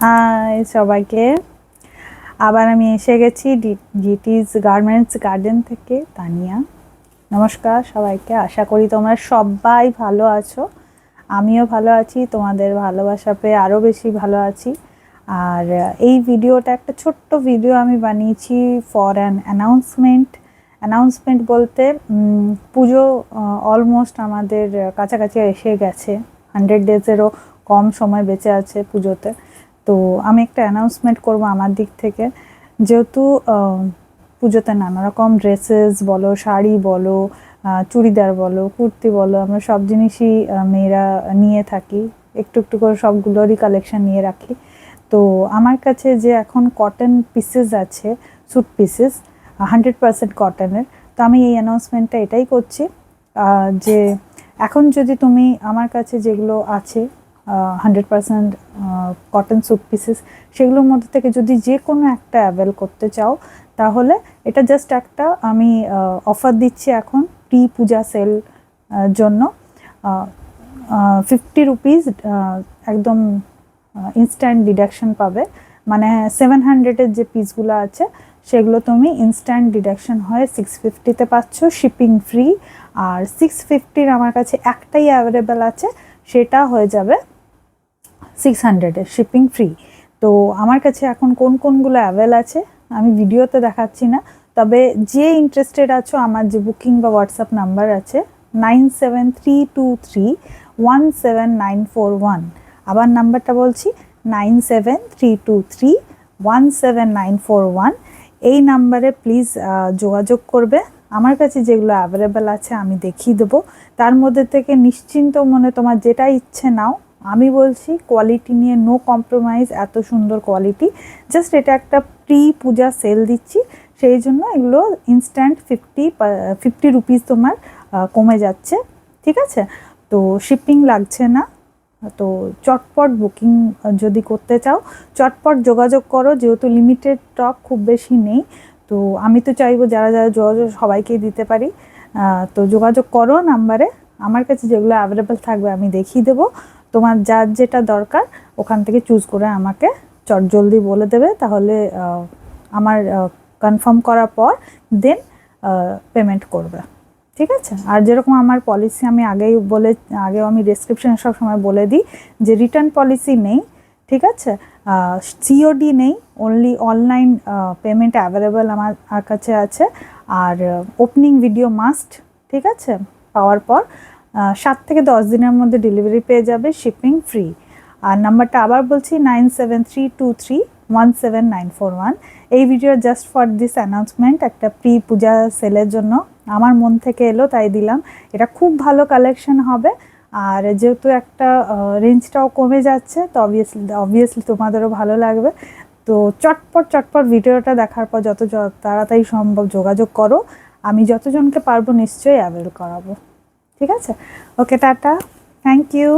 High সবাইকে, আবার আমি এসে গেছি জিটিস গার্মেন্টস গার্ডেন থেকে। তানিয়া, নমস্কার সবাইকে। আশা করি তোমরা সবাই ভালো আছো, আমিও ভালো আছি। তোমাদের ভালোবাসা পেয়ে আরও বেশি ভালো আছি। আর এই ভিডিওটা একটা ছোট্ট ভিডিও আমি বানিয়েছি ফর অ্যান অ্যানাউন্সমেন্ট বলতে পুজো অলমোস্ট আমাদের কাছাকাছি এসে গেছে। 100 ডেজেরও কম সময় বেঁচে আছে পুজোতে। তো আমি একটা অ্যানাউন্সমেন্ট করব আমার দিক থেকে, যেহেতু পুজোতে নানা রকম ড্রেসেস বলো, শাড়ি বলো, চুড়িদার বলো, কুর্তি বলো, আমরা সব জিনিসই মেয়েরা নিয়ে থাকি, একটু একটু করে সবগুলোরই কালেকশন নিয়ে রাখি। তো আমার কাছে যে এখন কটন পিসেস আছে, স্যুট পিসেস 100% কটনের, তো আমি এই অ্যানাউন্সমেন্টটা এটাই করছি যে এখন যদি তুমি আমার কাছে যেগুলো আছে 100% কটন স্যুট পিসেস, সেগুলোর মধ্যে থেকে যদি যে কোনো একটা অ্যাভেল করতে চাও, তাহলে এটা জাস্ট একটা আমি অফার দিচ্ছি এখন প্রি পূজা সেল জন্য। 50 রুপিস একদম ইনস্ট্যান্ট ডিডাকশন পাবে। মানে 700-এর যে পিসগুলো আছে সেগুলো তুমি ইনস্ট্যান্ট ডিডাকশন হয়ে 650-তে পাচ্ছ, শিপিং ফ্রি। আর 650-র আমার কাছে একটাই অ্যাভেলেবেল আছে, সেটা হয়ে যাবে 600-এর শিপিং ফ্রি। তো আমার কাছে এখন কোন কোনগুলো অ্যাভেল আছে আমি ভিডিওতে দেখাচ্ছি না, তবে যে ইন্টারেস্টেড আছো, আমার যে বুকিং বা হোয়াটসঅ্যাপ নাম্বার আছে 9732317941। আবার নাম্বারটা বলছি 9732317941। এই নাম্বারে প্লিজ যোগাযোগ করবে। আমার কাছে যেগুলো অ্যাভেলেবেল আছে আমি দেখিয়ে দেবো, তার মধ্যে থেকে নিশ্চিন্ত মনে তোমার যেটা ইচ্ছে নাও। আমি বলছি কোয়ালিটি নিয়ে নো কম্প্রোমাইজ, এত সুন্দর কোয়ালিটি। জাস্ট এটা একটা প্রি পূজা সেল দিচ্ছি, সেই জন্য এগুলো ইনস্ট্যান্ট 50 রুপিস তোমার কমে যাচ্ছে, ঠিক আছে? তো শিপিং লাগছে না। তো চটপট বুকিং যদি করতে চাও, চটপট যোগাযোগ করো, যেহেতু লিমিটেড স্টক খুব বেশি নেই। তো আমি তো চাইবো যারা যারা যোগাযোগ সবাইকেই দিতে পারি। তো যোগাযোগ করো নাম্বারে, আমার কাছে যেগুলো অ্যাভেলেবেল থাকবে আমি দেখিয়ে দেবো। তোমার যার যেটা দরকার ওখান থেকে চুজ করে আমাকে চটজলদি বলে দেবে, তাহলে আমার কনফার্ম করার পর দেন পেমেন্ট করবে, ঠিক আছে? আর যেরকম আমার পলিসি আমি আগেও আমি ডেসক্রিপশনে সব সময় বলে দিই যে রিটার্ন পলিসি নেই, ঠিক আছে? সিওডি নেই, অনলি অনলাইন পেমেন্ট অ্যাভেলেবেল আমার কাছে আছে। আর ওপেনিং ভিডিও মাস্ট, ঠিক আছে? পাওয়ার পর 7 থেকে 10 দিনের মধ্যে ডেলিভারি পেয়ে যাবে, শিপিং ফ্রি। আর নাম্বারটা আবার বলছি 9732317941। এই video just for this announcement, একটা প্রি পূজা সেলের জন্য আমার মন থেকে এলো তাই দিলাম। এটা খুব ভালো কালেকশন হবে। আর যেহেতু একটা রেঞ্জটাও কমে যাচ্ছে, তো অবভিয়াসলি তোমাদেরও ভালো লাগবে। তো চটপট ভিডিওটা দেখার পর যত তাড়াতাড়ি সম্ভব যোগাযোগ করো, আমি যতজনকে পারবো নিশ্চয়ই অ্যাভেল করাবো, ঠিক আছে? ওকে, টাটা, থ্যাংক ইউ।